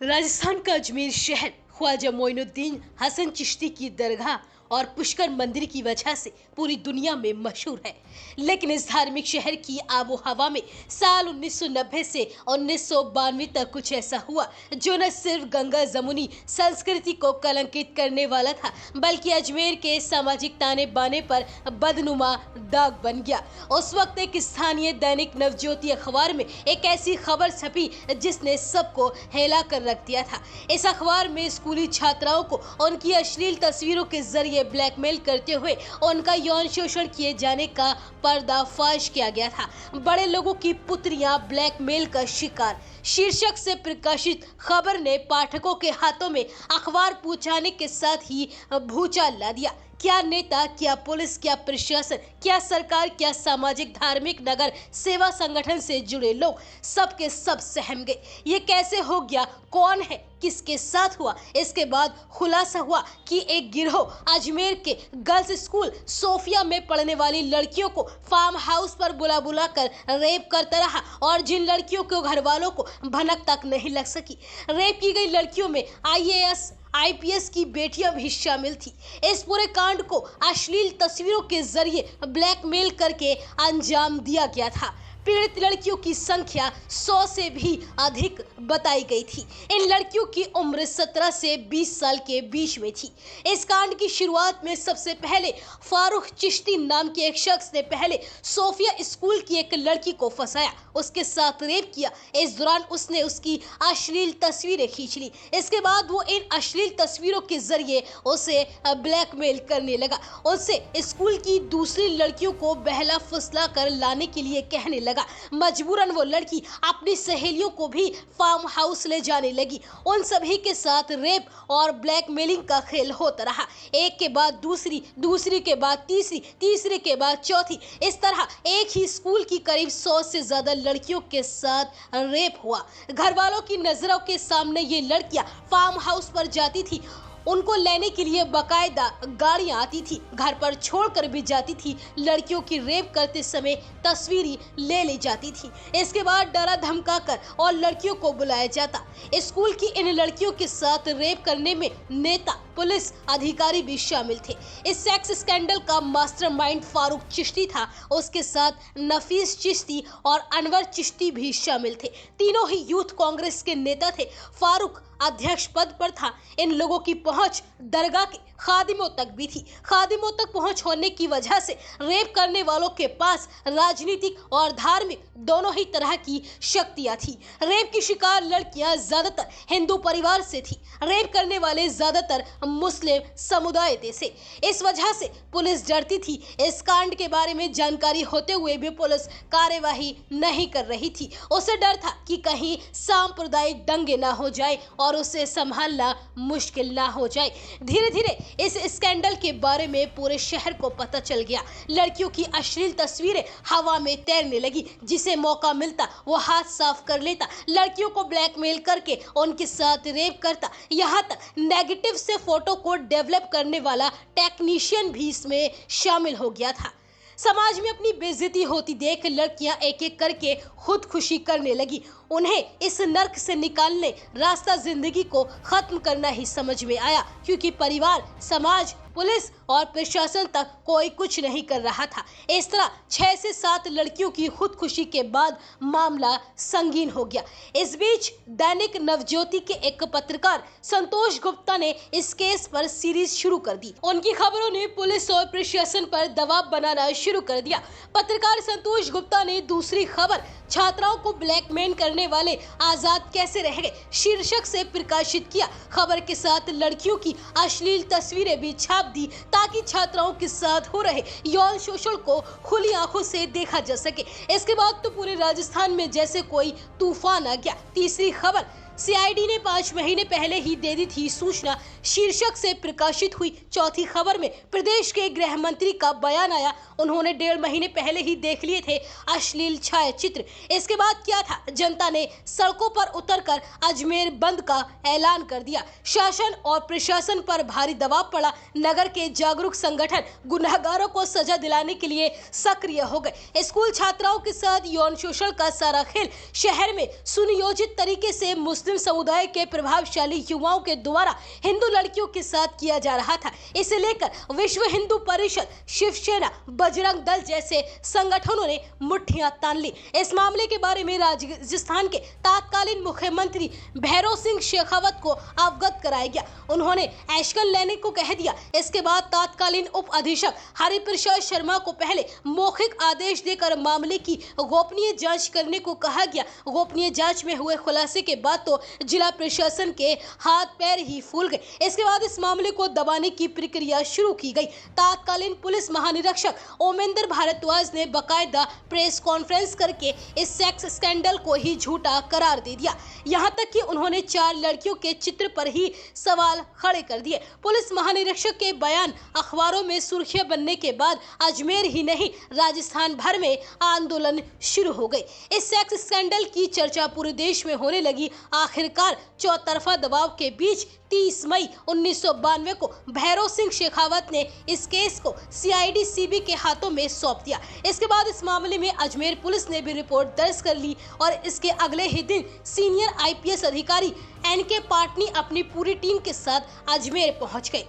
राजस्थान का अजमेर शहर ख्वाजा मोइनुद्दीन हसन चिश्ती की दरगाह और पुष्कर मंदिर की वजह से पूरी दुनिया में मशहूर है। लेकिन इस धार्मिक शहर की आबो हवा में साल 1990 से 1992 तक कुछ ऐसा हुआ जो न सिर्फ गंगा जमुनी संस्कृति को कलंकित करने वाला था, बल्कि अजमेर के सामाजिक ताने बाने पर बदनुमा दाग बन गया। उस वक्त एक स्थानीय दैनिक नवज्योति अखबार में एक ऐसी खबर छपी जिसने सबको हिला कर रख दिया था। इस अखबार में स्कूली छात्राओं को उनकी अश्लील तस्वीरों के जरिए ब्लैकमेल करते हुए उनका यौन शोषण किए जाने का पर्दाफाश किया गया था। बड़े लोगों की पुत्रियां ब्लैकमेल का शिकार शीर्षक से प्रकाशित खबर ने पाठकों के हाथों में अखबार पहुंचाने के साथ ही भूचाल ला दिया। क्या नेता, क्या पुलिस, क्या प्रशासन, क्या सरकार, क्या सामाजिक धार्मिक नगर सेवा संगठन से जुड़े लोग सबके सब सहम गए। ये कैसे हो गया? कौन है? किसके साथ हुआ? इसके बाद खुलासा हुआ कि एक गिरोह अजमेर के गर्ल्स स्कूल सोफिया में पढ़ने वाली लड़कियों को फार्म हाउस पर बुला कर रेप करता रहा और जिन लड़कियों को घर वालों को भनक तक नहीं लग सकी। रेप की गई लड़कियों में IAS IPS की बेटियां भी शामिल थी। इस पूरे कांड को अश्लील तस्वीरों के जरिए ब्लैकमेल करके अंजाम दिया गया था। पीड़ित लड़कियों की संख्या 100 से भी अधिक बताई गई थी। इन लड़कियों की उम्र 17 से 20 साल के बीच में थी। इस कांड की शुरुआत में सबसे पहले फारूक चिश्ती नाम के एक शख्स ने पहले सोफिया स्कूल की एक लड़की को फंसाया, उसके साथ रेप किया। इस दौरान उसने उसकी अश्लील तस्वीरें खींच ली। इसके बाद वो इन अश्लील तस्वीरों के जरिए उसे ब्लैकमेल करने लगा। उससे स्कूल की दूसरी लड़कियों को बहला फुसला कर लाने के लिए कहने लगा। मजबूरन वो लड़की अपनी सहेलियों को भी फार्म हाउस ले जाने लगी। उन सभी के साथ रेप और ब्लैकमेलिंग का खेल होता रहा। एक के बाद दूसरी, दूसरी के बाद तीसरी, तीसरे के बाद चौथी। इस तरह एक ही स्कूल की करीब 100 से ज्यादा लड़कियों के साथ रेप हुआ। घर वालों की नजरों के सामने ये लड़कियां फार्म हाउस पर जाती थी। उनको लेने के लिए बकायदा गाड़ियां आती थी, घर पर छोड़कर भी जाती थी। लड़कियों की रेप करते समय तस्वीरें ले ली जाती थी। इसके बाद डरा धमका कर और लड़कियों को बुलाया जाता। स्कूल की इन लड़कियों के साथ रेप करने में नेता, पुलिस अधिकारी भी शामिल थे। इस सेक्स स्कैंडल का मास्टरमाइंड फारूक चिश्ती था। उसके साथ नफीस चिश्ती और अनवर चिश्ती भी शामिल थे। तीनों ही यूथ कांग्रेस के नेता थे। फारूक अध्यक्ष पद पर था। इन लोगों की पहुंच दरगाह के खादिमों तक भी थी। खादिमों तक पहुंच होने की वजह से रेप करने वालों के पास राजनीतिक और धार्मिक दोनों ही तरह की शक्तियां थी। रेप की शिकार लड़कियां ज्यादातर हिंदू परिवार से थी। रेप करने वाले ज्यादातर मुस्लिम समुदाय से। इस वजह से पुलिस डरती थी। इस कांड के बारे में जानकारी होते हुए भी पुलिस कार्यवाही नहीं कर रही थी। उसे डर था कि कहीं सांप्रदायिक दंगे ना हो जाए और उसे संभालना मुश्किल ना हो जाए। धीरे धीरे इस स्कैंडल के बारे में पूरे शहर को पता चल गया। लड़कियों की अश्लील तस्वीरें हवा में तैरने लगी। जिसे मौका मिलता वो हाथ साफ कर लेता। लड़कियों को ब्लैकमेल करके उनके साथ रेप करता। यहाँ तक नेगेटिव से फोटो को डेवलप करने वाला टेक्नीशियन भी इसमें शामिल हो गया था। समाज में अपनी बेइज्जती होती देख लड़कियां एक एक करके खुदकुशी करने लगी। उन्हें इस नर्क से निकालने रास्ता जिंदगी को खत्म करना ही समझ में आया, क्योंकि परिवार, समाज, पुलिस और प्रशासन तक कोई कुछ नहीं कर रहा था। इस तरह 6 से 7 लड़कियों की खुदकुशी के बाद मामला संगीन हो गया। इस बीच दैनिक नवज्योति के एक पत्रकार संतोष गुप्ता ने इस केस पर सीरीज शुरू कर दी। उनकी खबरों ने पुलिस और प्रशासन पर दबाव बनाना शुरू कर दिया। पत्रकार संतोष गुप्ता ने दूसरी खबर छात्राओं को ब्लैकमेल करने वाले आजाद कैसे रह गए शीर्षक से प्रकाशित किया। खबर के साथ लड़कियों की अश्लील तस्वीरें भी छाप दी ताकि छात्राओं के साथ हो रहे यौन शोषण को खुली आंखों से देखा जा सके। इसके बाद तो पूरे राजस्थान में जैसे कोई तूफान आ गया। तीसरी खबर CID ने 5 महीने पहले ही दे दी थी सूचना शीर्षक से प्रकाशित हुई। चौथी खबर में प्रदेश के गृह मंत्री का बयान आया। उन्होंने 1.5 महीने पहले ही देख लिए थे अश्लील छायाचित्र। इसके बाद क्या था? जनता ने सड़कों पर उतरकर अजमेर बंद का ऐलान कर दिया। शासन और प्रशासन पर भारी दबाव पड़ा। नगर के जागरूक संगठन गुनहगारों को सजा दिलाने के लिए सक्रिय हो गए। स्कूल छात्राओं के साथ यौन शोषण का सारा खेल शहर में सुनियोजित तरीके से मुस्लिम मुस्लिम समुदाय के प्रभावशाली युवाओं के द्वारा हिंदू लड़कियों के साथ किया जा रहा था। इसे लेकर विश्व हिंदू परिषद, शिवसेना, बजरंग दल जैसे संगठनों ने मुट्ठियां तान ली। इस मामले के बारे में राजस्थान के तत्कालीन मुख्यमंत्री भैरों सिंह शेखावत को अवगत कराया गया। उन्होंने एक्शन लेने को कह दिया। इसके बाद तत्कालीन उप अधीक्षक हरिप्रसाद शर्मा को पहले मौखिक आदेश देकर मामले की गोपनीय जांच करने को कहा गया। गोपनीय जांच में हुए खुलासे के बाद तो जिला प्रशासन के हाथ पैर ही फूल गए। इसके बाद इस मामले को दबाने की प्रक्रिया शुरू की गई। तत्कालीन पुलिस महानिरीक्षक ओमेंद्र भारद्वाज ने बाकायदा प्रेस कॉन्फ्रेंस करके इस सेक्स स्कैंडल को ही झूठा करार दे दिया। यहां तक कि उन्होंने 4 लड़कियों के चित्र पर ही सवाल खड़े कर दिए। पुलिस महानिरीक्षक के बयान अखबारों में सुर्खियां बनने के बाद अजमेर ही नहीं, राजस्थान भर में आंदोलन शुरू हो गए। इस सेक्स स्कैंडल की चर्चा पूरे देश में होने लगी। आखिरकार चौतरफा दबाव के बीच 30 मई 1992 को भैरों सिंह शेखावत ने इस केस को सीआईडी सीबी के हाथों में सौंप दिया। इसके बाद इस मामले में अजमेर पुलिस ने भी रिपोर्ट दर्ज कर ली और इसके अगले ही दिन सीनियर आईपीएस अधिकारी एनके पाटनी अपनी पूरी टीम के साथ अजमेर पहुंच गए।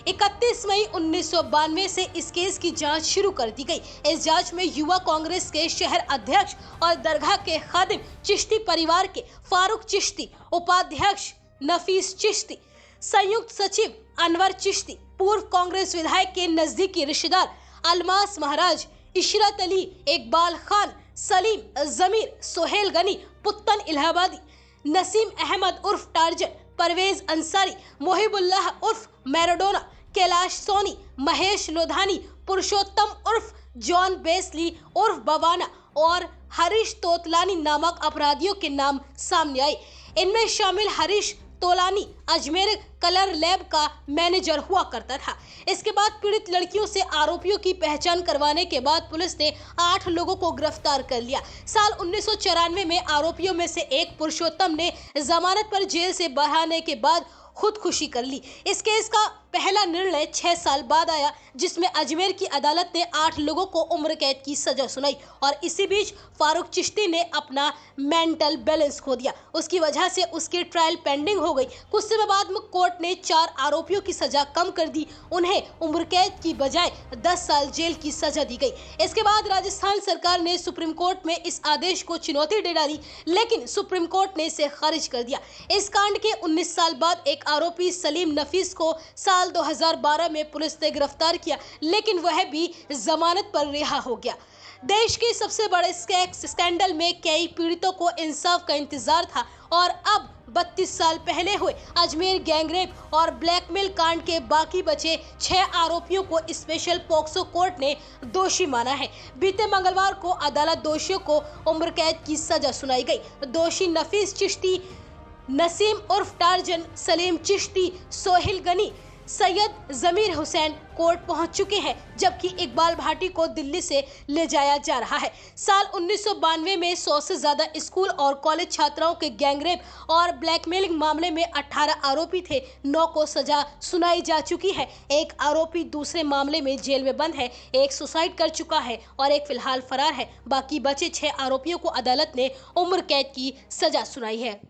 31 मई 1992 से इस केस की जांच शुरू कर दी गई। इस जांच में युवा कांग्रेस के शहर अध्यक्ष और दरगाह के खादिम चिश्ती परिवार के फारूक चिश्ती, उपाध्यक्ष नफीस चिश्ती, संयुक्त सचिव अनवर चिश्ती, पूर्व कांग्रेस विधायक के नजदीकी रिश्तेदार अलमास महाराज, इशरत अली, इकबाल खान, सलीम जमीर, सोहेल गनी, पुत्तन इलाहाबादी, नसीम अहमद उर्फ टार्जन, परवेज अंसारी, मोहिबुल्लाह उर्फ मैराडोना, कैलाश सोनी, महेश लोधानी, पुरुषोत्तम उर्फ जॉन बेसली उर्फ बवाना और हरीश तोतलानी नामक अपराधियों के नाम सामने आए। इनमें शामिल हरीश तोलानी अजमेर कलर लैब का मैनेजर हुआ करता था। इसके बाद पीड़ित लड़कियों से आरोपियों की पहचान करवाने के बाद पुलिस ने 8 लोगों को गिरफ्तार कर लिया। साल 1994 में आरोपियों में से एक पुरुषोत्तम ने जमानत पर जेल से बाहर आने के बाद खुदकुशी कर ली। इस केस का पहला निर्णय 6 साल बाद आया, जिसमें अजमेर की अदालत ने 8 लोगों को उम्र कैद की सजा सुनाई और इसी बीच फारूक चिश्ती ने अपना मेंटल बैलेंस खो दिया। उसकी वजह से उसकी ट्रायल पेंडिंग हो गई। कुछ समय बाद में कोर्ट ने 4 आरोपियों की सजा कम कर दी। उन्हें उम्र कैद की बजाय 10 साल जेल की सजा दी गई। इसके बाद राजस्थान सरकार ने सुप्रीम कोर्ट में इस आदेश को चुनौती दे डाली, लेकिन सुप्रीम कोर्ट ने इसे खारिज कर दिया। इस कांड के 19 साल बाद एक आरोपी सलीम नफीस को साल 2012 में पुलिस ने गिरफ्तार किया, लेकिन वह भी जमानत पर रिहा हो गया। देश के सबसे बड़े सेक्स स्कैंडल में कई पीड़ितों को इंसाफ का इंतजार था और अब 32 साल पहले हुए अजमेर गैंगरेप और ब्लैकमेल कांड के बाकी बचे 6 आरोपियों को स्पेशल पॉक्सो कोर्ट ने दोषी माना है। बीते मंगलवार को अदालत दोषियों को उम्र कैद की सजा सुनाई गई। दोषी नफीस चिश्ती, नसीम उर्फ टार्जन, सलीम चिश्ती, सोहेल गनी, सैयद जमीर हुसैन कोर्ट पहुंच चुके हैं, जबकि इकबाल भाटी को दिल्ली से ले जाया जा रहा है। साल 1992 में 100 से ज्यादा स्कूल और कॉलेज छात्राओं के गैंगरेप और ब्लैकमेलिंग मामले में 18 आरोपी थे। 9 को सजा सुनाई जा चुकी है। एक आरोपी दूसरे मामले में जेल में बंद है, एक सुसाइड कर चुका है और एक फिलहाल फरार है। बाकी बचे 6 आरोपियों को अदालत ने उम्र कैद की सजा सुनाई है।